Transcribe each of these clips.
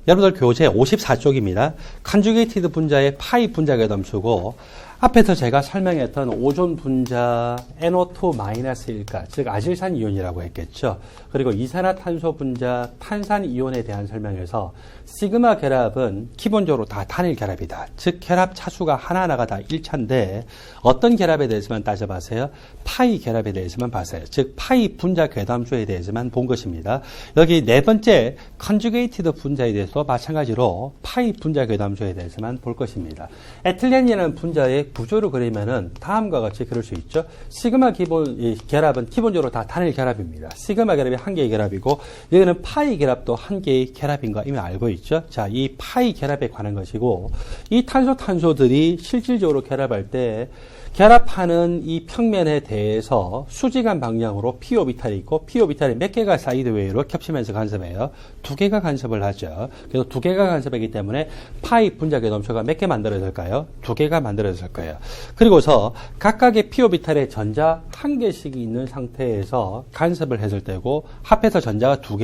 여러분들 교재 54쪽입니다. 컨주게이티드 분자의 파이 분자 괴덤수고 앞에서 제가 설명했던 오존 분자 NO2-1가 즉 아질산 이온이라고 했겠죠. 그리고 이산화탄소 분자 탄산 이온에 대한 설명에서 시그마 결합은 기본적으로 다 단일 결합이다. 즉 결합 차수가 하나하나가 다 1차인데 어떤 결합에 대해서만 따져봐세요. 파이 결합에 대해서만 봐세요. 즉 파이 분자 괴담수에 대해서만 본 것입니다. 여기 네 번째 컨주게이티드 분자에 대해서 마찬가지로 파이 분자 괴담수에 대해서만 볼 것입니다. 에틸렌이라는 분자의 구조를 그리면은 다음과 같이 그릴 수 있죠. 시그마 결합은 기본적으로 다 단일 결합입니다. 시그마 결합이 한 개의 결합이고 여기는 파이 결합도 한 개의 결합인 거 이미 알고 있죠. 자, 이 파이 결합에 관한 것이고 이 탄소들이 실질적으로 결합할 때 결합하는 이 평면에 대해서 수직한 방향으로 p 오비탈이 있고 p 오비탈이 몇 개가 사이드웨이로 겹치면서 간섭해요. 두 개가 간섭을 하죠. 그래서 두 개가 간섭하기 때문에 파이 분자 괴덤수가 몇 개 만들어질까요? 두 개가 만들어질 거예요. 그리고서 각각의 p 오비탈에 전자 한 개씩이 있는 상태에서 간섭을 했을 때고 합해서 전자 두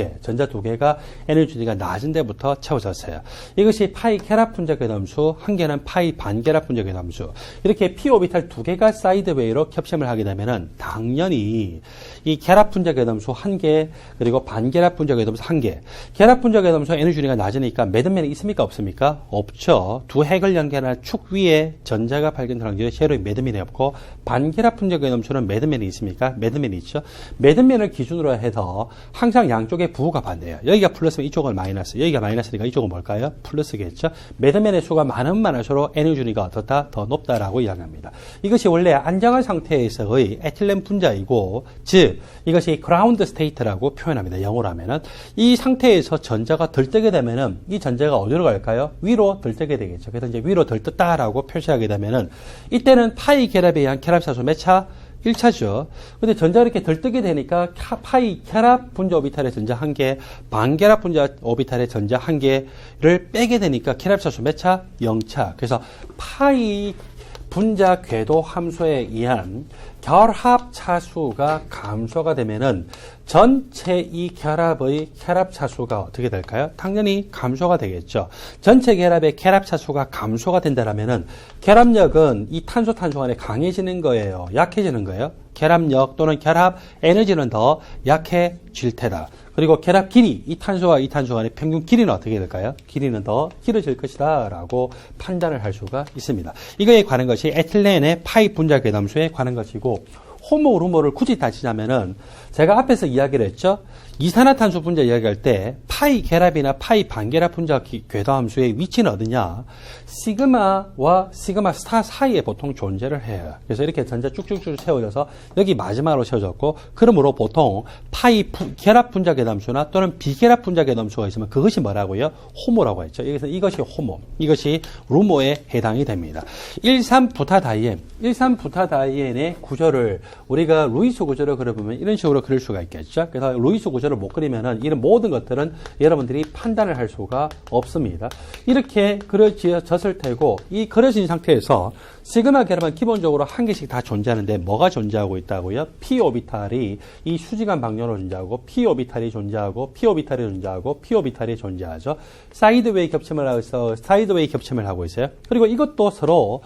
개가 에너지가 낮은 데부터 채워졌어요. 이것이 파이 결합 분자 괴덤수, 한 개는 파이 반결합 분자 괴덤수. 이렇게 p 오비탈 두 개가 사이드웨이로 겹침을 하게 되면은 당연히 이 결합 분자 괴덤수 한 개, 그리고 반결합 분자 괴덤수 한 개. 결합 분자 괴덤수 에너지가 낮으니까 매듭면이 있습니까? 없습니까? 없죠. 두 핵을 연결하는 축 위에 전자가 발견되는 게 쉐로의 매듭면이 없고 반결합 분자 괴덤수는 매듭면이 있습니까? 매듭면이 있죠. 매듭면을 기준으로 해서 항상 양쪽의 부호가 반대예요. 여기가 플러스면 이쪽은 마이너스, 여기가 마이너스니까 이쪽은 뭘까요? 플러스겠죠. 매듭면의 수가 많으면 많을수록 에너지가 어떻다? 더 높다라고 이야기합니다. 이것이 원래 안정한 상태에서의 에틸렌 분자이고, 즉 이것이 그라운드 스테이트라고 표현합니다. 영어로 하면은 이 상태에서 전자가 들뜨게 되면은 이 전자가 어디로 갈까요? 위로 들뜨게 되겠죠. 그래서 이제 위로 들떴다라고 표시하게 되면은 이때는 파이 결합에 의한 결합차수 몇 차? 1차죠. 근데 전자가 이렇게 들뜨게 되니까 파이 결합 분자 오비탈의 전자 한 개, 반결합 분자 오비탈의 전자 한 개를 빼게 되니까 결합차수 몇 차? 0차. 그래서 파이 분자 궤도 함수에 의한 결합 차수가 감소가 되면은 전체 이 결합의 결합 차수가 어떻게 될까요? 당연히 감소가 되겠죠. 전체 결합의 결합 차수가 감소가 된다면은 결합력은 이 탄소 간에 강해지는 거예요? 약해지는 거예요? 결합력 또는 결합 에너지는 더 약해질 테다. 그리고 결합 길이, 이 탄소와 이 탄소 간의 평균 길이는 어떻게 될까요? 길이는 더 길어질 것이다 라고 판단을 할 수가 있습니다. 이거에 관한 것이 에틸렌의 파이 분자 괴담수에 관한 것이고, 호모, 루모를 굳이 따지자면은 제가 앞에서 이야기를 했죠. 이산화탄소 분자 이야기할 때 파이 결합이나 파이 반결합 분자 궤도함수의 위치는 어디냐? 시그마와 시그마 스타 사이에 보통 존재를 해요. 그래서 이렇게 전자 쭉쭉쭉 세워져서 여기 마지막으로 세워졌고, 그러므로 보통 파이 결합 분자 궤도함수나 또는 비결합 분자 궤도함수가 있으면 그것이 뭐라고요? 호모라고 했죠. 여기서 이것이 호모, 이것이 루모에 해당이 됩니다. 1,3부타다이엔의 구조를 우리가 루이스 구조를 그려보면 이런 식으로 그릴 수가 있겠죠. 그래서 루이스 구조를 못 그리면은 이런 모든 것들은 여러분들이 판단을 할 수가 없습니다. 이렇게 그려졌을 테고, 이 그려진 상태에서 시그마 결합은 기본적으로 한 개씩 다 존재하는데 뭐가 존재하고 있다고요? p 오비탈이 이 수직한 방향으로 존재하고, p 오비탈이 존재하고, p 오비탈이 존재하고, p 오비탈이 존재하죠. 사이드웨이 겹침을 하고 있어요. 그리고 이것도 서로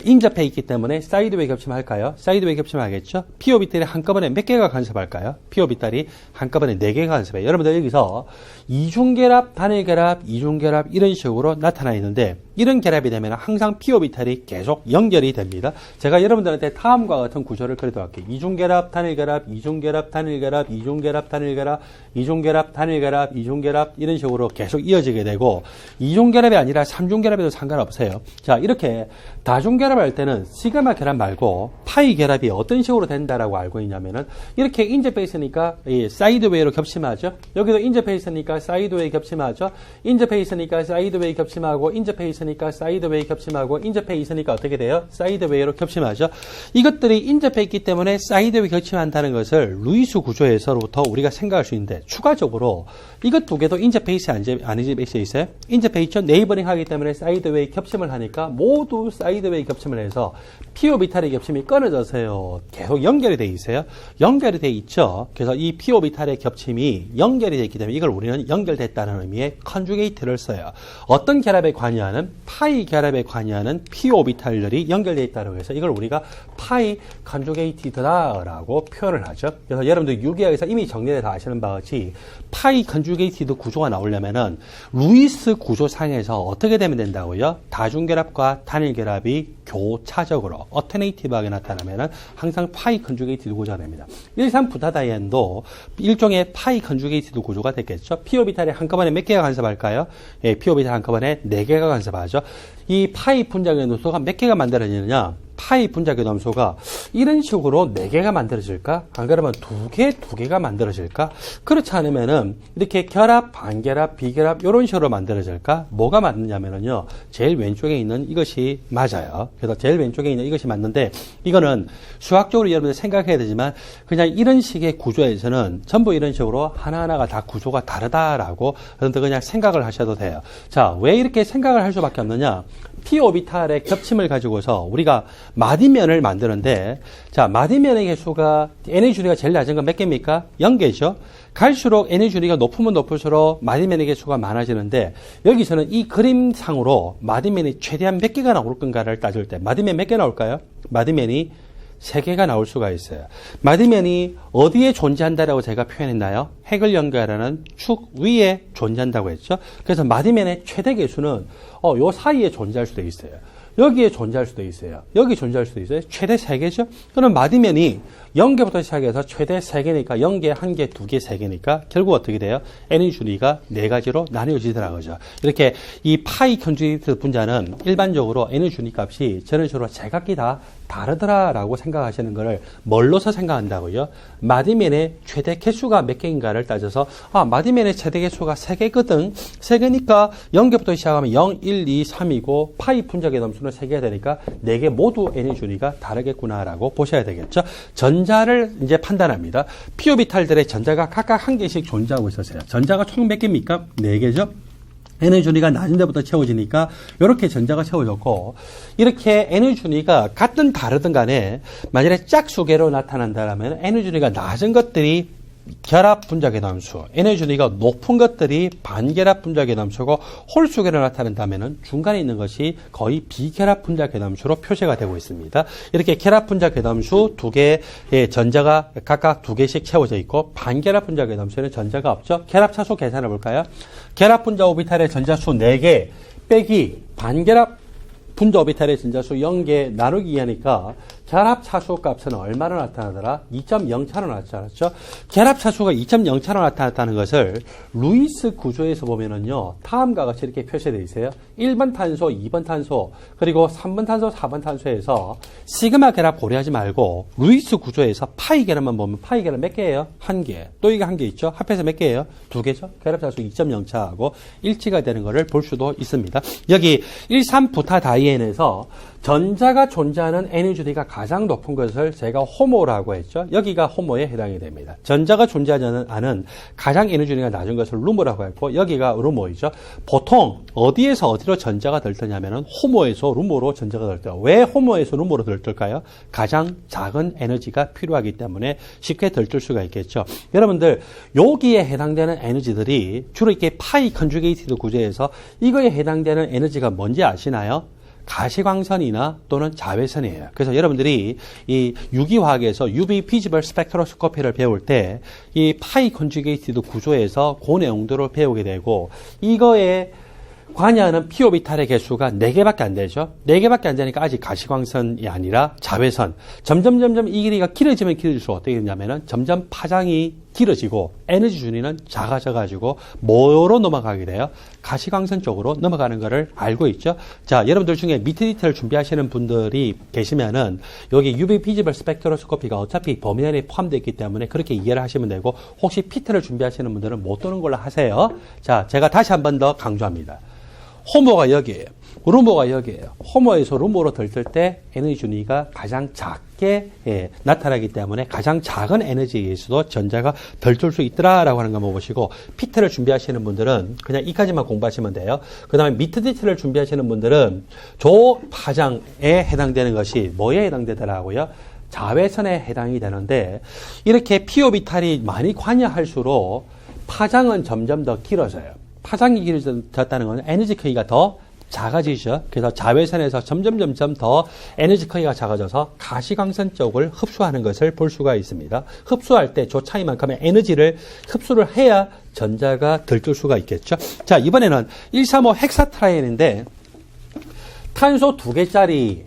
인접해 있기 때문에 사이드웨이 겹침을 할까요? 사이드웨이 겹침을 하겠죠. p 오비탈이 한꺼번에 몇 개가 간섭할까요? p 오비탈이 한꺼번에 4개가 간섭해요. 여러분들 여기서 이중결합, 단일결합, 이중결합 이런 식으로 나타나 있는데, 이런 결합이 되면 항상 p 오비탈이 계속 연결이 됩니다. 제가 여러분들한테 다음과 같은 구조를 그리도록 할게요. 이중결합, 단일결합, 이중결합, 단일결합, 이중결합, 단일결합, 이중결합, 단일결합, 이중결합 이런 식으로 계속 이어지게 되고, 이중결합이 아니라 삼중결합에도 상관없어요. 자, 이렇게 다중결합할 때는 시그마 결합 말고 파이 결합이 어떤 식으로 된다라고 알고 있냐면은, 이렇게 인접해 있으니까 사이드웨이로 겹침하죠. 여기도 인접해 있으니까 사이드웨이 겹침하죠. 인접해 있으니까 사이드웨이 겹침하고, 인접해 있으니까 사이드웨이 겹침하고, 인접해 있으니까 어떻게 돼요? 사이드웨이로 겹침하죠. 이것들이 인접해 있기 때문에 사이드웨이 겹침한다는 것을 루이스 구조에서부터 우리가 생각할 수 있는데, 추가적으로 이것 두 개도 인접해 있어요? 안 인접해 있어요? 인접해 있죠. 네이버링 하기 때문에 사이드웨이 겹침을 하니까 모두 사이드웨이 겹침을 해서 p 오비탈의 겹침이 끊어져서요, 계속 연결이 돼 있어요. 연결이 돼 있죠. 되겠죠. 그래서 이 p 오비탈의 겹침이 연결이 되어 있기 때문에 이걸 우리는 연결됐다는 의미의 컨주게이트를 써요. 어떤 결합에 관여하는 파이 결합에 관여하는 p 오비탈들이 연결되어 있다고 해서 이걸 우리가 파이 컨주게이티드다라고 표현을 하죠. 그래서 여러분들 유기학에서 이미 정리를 다 아시는 바와 같이 파이 컨주게이티드 구조가 나오려면은 루이스 구조상에서 어떻게 되면 된다고요? 다중결합과 단일결합이 교차적으로 어터네이티브하게 나타나면은 항상 파이 컨주게이티드 구조가 됩니다. 1,3부타다이엔도 일종의 파이 컨주게이티드 구조가 됐겠죠. p 오비탈이 한꺼번에 몇 개가 간섭할까요? 예, p 오비탈 한꺼번에 4개가 간섭하죠. 이 파이 분자의 노소가 몇 개가 만들어지느냐? 파이 분자의 넘소가 이런 식으로 4개가 만들어질까? 안 그러면 2개가 만들어질까? 그렇지 않으면은 이렇게 결합, 반결합, 비결합 이런 식으로 만들어질까? 뭐가 맞느냐면은요. 제일 왼쪽에 있는 이것이 맞아요. 그래서 제일 왼쪽에 있는 이것이 맞는데 이거는 수학적으로 여러분들 생각해야 되지만 그냥 이런 식의 구조에서는 전부 이런 식으로 하나하나가 다 구조가 다르다라고 여러분들 그냥 생각을 하셔도 돼요. 자, 왜 이렇게 생각을 할 수밖에 없느냐? p 오비탈의 겹침을 가지고서 우리가 마디면을 만드는데, 자, 마디면의 개수가 n의 줄이가 제일 낮은 건 몇 개입니까? 0개죠. 갈수록 n의 줄이가 높으면 높을수록 마디면의 개수가 많아지는데, 여기서는 이 그림상으로 마디면이 최대한 몇 개가 나올 건가를 따질 때 마디면 몇 개 나올까요? 마디면이 3개가 나올 수가 있어요. 마디면이 어디에 존재한다라고 제가 표현했나요? 핵을 연결하는 축 위에 존재한다고 했죠. 그래서 마디면의 최대 개수는 요 사이에 존재할 수도 있어요. 여기에 존재할 수도 있어요. 여기 존재할 수도 있어요. 최대 3개죠. 그럼 마디면이 0개부터 시작해서 최대 3개니까 0개, 1개, 2개, 3개니까 결국 어떻게 돼요? n의 줄이가 4가지로 나뉘어지더라고요. 이렇게 이 파이 컨주게이트 분자는 일반적으로 n의 줄이 값이 저런 식으로 제각기 다 다르더라라고 생각하시는 거를 뭘로서 생각한다고요? 마디면의 최대 개수가 몇 개인가를 따져서 마디면의 최대 개수가 3개거든. 3개니까 0개부터 시작하면 0, 1, 2, 3이고 파이 분자의 넘수는 3개가 되니까 4개 모두 n의 줄이가 다르겠구나라고 보셔야 되겠죠. 전자를 이제 판단합니다. p 오비탈들의 전자가 각각 1개씩 존재하고 있었어요. 전자가 총 몇 개입니까? 4개죠. n의 준위가 낮은 데부터 채워지니까 이렇게 전자가 채워졌고, 이렇게 n의 준위가 같든 다르든 간에 만약에 짝수계로 나타난다면 n의 준위가 낮은 것들이 결합 분자 괴담수, n의 준위가 높은 것들이 반결합 분자 괴담수고 홀수계로 나타난다면 중간에 있는 것이 거의 비결합 분자 괴담수로 표시가 되고 있습니다. 이렇게 결합 분자 괴담수 2개의 전자가 각각 2개씩 채워져 있고, 반결합 분자 괴담수에는 전자가 없죠. 결합 차수 계산해 볼까요? 결합 분자 오비탈의 전자수 4개 빼기 반결합 분자 오비탈의 전자수 0개 나누기 하니까 결합 차수 값은 얼마나 나타나더라? 2.0차로 나타났죠. 결합 차수가 2.0차로 나타났다는 것을 루이스 구조에서 보면은요, 다음과 같이 이렇게 표시되어 있어요. 1번 탄소, 2번 탄소, 그리고 3번 탄소, 4번 탄소에서 시그마 결합 고려하지 말고 루이스 구조에서 파이 결합만 보면 파이 결합 몇 개예요? 1개. 또 이게 1개 있죠. 합해서 몇 개예요? 2개죠. 결합 차수 2.0차하고 일치가 되는 것을 볼 수도 있습니다. 여기 1,3부타다이엔에서 전자가 존재하는 n의 줄이가 가장 높은 것을 제가 호모라고 했죠. 여기가 호모에 해당이 됩니다. 전자가 존재하지 않은 가장 n의 줄이가 낮은 것을 루모라고 했고, 여기가 루모이죠. 보통 어디에서 어디로 전자가 들뜨냐면은 호모에서 루모로 전자가 들떠요. 왜 호모에서 루모로 들뜰까요? 가장 작은 에너지가 필요하기 때문에 쉽게 들뜰 수가 있겠죠. 여러분들 여기에 해당되는 에너지들이 주로 이렇게 파이 컨주게이티드 구조에서 이거에 해당되는 에너지가 뭔지 아시나요? 가시광선이나 또는 자외선이에요. 그래서 여러분들이 이 유기화학에서 UV 비지블 스펙트로스코피를 배울 때 이 파이 컨주게이티드 구조에서 그 내용들을 배우게 되고, 이거에 관여하는 p 오비탈의 개수가 4개밖에 안 되죠. 4개밖에 안 되니까 아직 가시광선이 아니라 자외선. 점점 이 길이가 길어지면 길어질수록 어떻게 되냐면은 점점 파장이 길어지고 에너지 준위는 작아져가지고 뭐로 넘어가게 돼요? 가시광선 쪽으로 넘어가는 것을 알고 있죠. 자, 여러분들 중에 미트 디테일 준비하시는 분들이 계시면은 여기 UV 비지블 스펙트로스코피가 어차피 범위 안에 포함되어 있기 때문에 그렇게 이해를 하시면 되고, 혹시 피트를 준비하시는 분들은 못 도는 걸로 하세요. 자, 제가 다시 한 번 더 강조합니다. 호모가 여기에요. 루모가 여기에요. 호모에서 루모로 들뜰 때 에너지 준위가 가장 작게 나타나기 때문에 가장 작은 에너지에 의해서도 전자가 들뜰 수 있더라라고 하는 거 한번 보시고, 피트를 준비하시는 분들은 그냥 이까지만 공부하시면 돼요. 그 다음에 미트 디테일을 준비하시는 분들은 조 파장에 해당되는 것이 뭐에 해당되더라고요? 자외선에 해당이 되는데 이렇게 pO비탈이 많이 관여할수록 파장은 점점 더 길어져요. 파장이 길어졌다는 건 에너지 크기가 더 작아지죠. 그래서 자외선에서 점점 더 에너지 크기가 작아져서 가시광선 쪽을 흡수하는 것을 볼 수가 있습니다. 흡수할 때 저 차이만큼의 에너지를 흡수를 해야 전자가 들뜰 수가 있겠죠. 자, 이번에는 135 헥사트라이엔인데 탄소 2개짜리의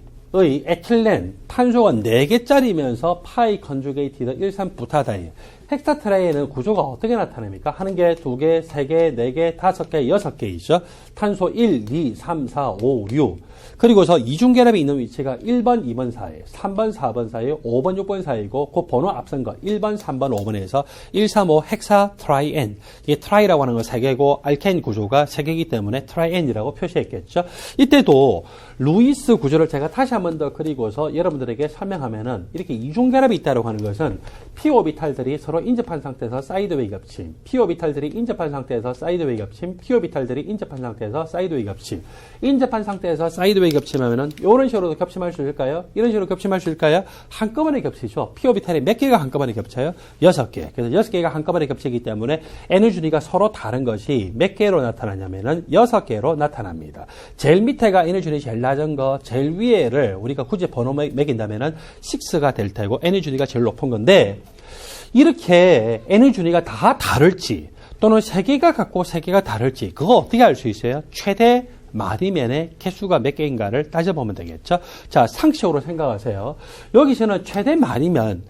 에틸렌, 탄소가 4개짜리면서 파이 컨주게이티드 13부타다이엔. 헥사트라이엔은 구조가 어떻게 나타납니까? 하는 게 2개, 3개, 4개, 5개, 6개이죠. 탄소 1, 2, 3, 4, 5, 6. 그리고서 이중결합이 있는 위치가 1번, 2번 사이에, 3번, 4번 사이에, 5번, 6번 사이고 그 번호 앞선 거 1번, 3번, 5번에서 135 헥사트라이엔. 이게 트라이라고 하는 건 3개고 알케인 구조가 3개이기 때문에 트라이엔이라고 표시했겠죠. 이때도 루이스 구조를 제가 다시 한 번 더 그리고서 여러분들에게 설명하면은 이렇게 이중결합이 있다고 하는 것은 pO비탈들이 서로 인접한 상태에서 사이드웨이 겹침, pO비탈들이 인접한 상태에서 사이드웨이 겹침, pO비탈들이 인접한 상태에서 사이드웨이 겹침. 인접한 상태에서 사이드웨이 겹침하면은 이런 식으로도 겹침할 수 있을까요? 이런 식으로 겹침할 수 있을까요? 한꺼번에 겹치죠. pO비탈이 몇 개가 한꺼번에 겹쳐요? 6개. 그래서 6개가 한꺼번에 겹치기 때문에 에너지가 서로 다른 것이 몇 개로 나타나냐면은 6개로 나타납니다. 제일 밑에가 에너지가 제일 낮은 거, 제일 위에를 우리가 굳이 번호 매긴다면은 6가 될 테고 에너지가 제일 높은 건데 이렇게 에너지가 다 다를지 또는 3개가 같고 3개가 다를지 그거 어떻게 알 수 있어요? 최대 마디면의 개수가 몇 개인가를 따져보면 되겠죠. 자, 상식적으로 생각하세요. 여기서는 최대 마디면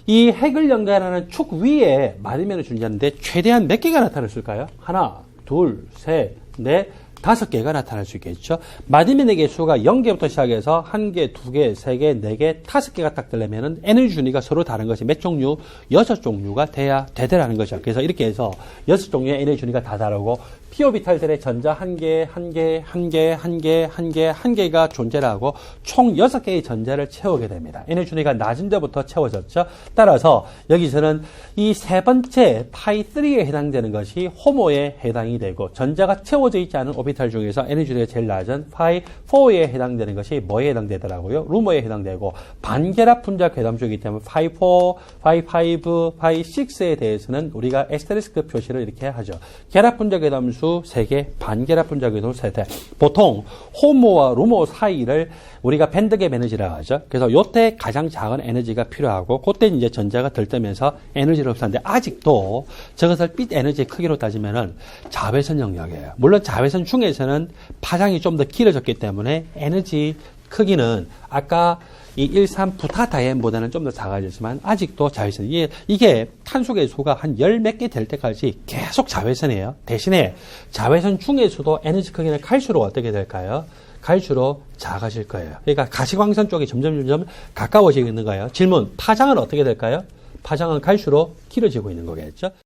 이 핵을 연결하는 축 위에 마디면을 존재하는데 최대한 몇 개가 나타났을까요? 하나, 둘, 셋, 넷, 5개가 나타날 수 있겠죠. 마디면의 개수가 0개부터 시작해서 1개, 2개, 3개, 4개, 5개가 딱 되려면은 에너지 준위가 서로 다른 것이 몇 종류? 6종류가 돼야 되더라는 거죠. 그래서 이렇게 해서 6종류의 에너지 준위가 다 다르고 pO비탈들의 전자 1개, 1개, 1개, 1개, 1개, 1개가 존재를 하고 총 6개의 전자를 채우게 됩니다. 에너지 준위가 낮은 데부터 채워졌죠. 따라서 여기서는 이 세 번째 파이3에 해당되는 것이 호모에 해당이 되고 전자가 채워져 있지 않은 오비탈 중에서 에너지 준위가 제일 낮은 파이4에 해당되는 것이 뭐에 해당되더라고요? 루머에 해당되고 반결합 분자 괴담수이기 때문에 파이4, 파이5, 파이6에 대해서는 우리가 에스테리스크 표시를 이렇게 하죠. 결합 분자 괴담수 3개, 반결합 분자 괴담수 3개. 보통 호모와 루모 사이를 우리가 밴드갭 에너지라고 하죠. 그래서 요때 가장 작은 에너지가 필요하고 그때 이제 전자가 들뜨면서 에너지를 흡수하는데 아직도 저것을 빛 에너지의 크기로 따지면은 자외선 영역이에요. 물론 자외선 중에서는 파장이 좀 더 길어졌기 때문에 에너지 크기는 아까 이 13부타다이엔보다는 좀 더 작아졌지만 아직도 자외선 이게 탄소 개수가 한 10몇 개 될 때까지 계속 자외선이에요. 대신에 자외선 중에서도 에너지 크기는 갈수록 어떻게 될까요? 갈수록 작아질 거예요. 그러니까 가시광선 쪽이 점점 가까워지고 있는 거예요. 질문, 파장은 어떻게 될까요? 파장은 갈수록 길어지고 있는 거겠죠.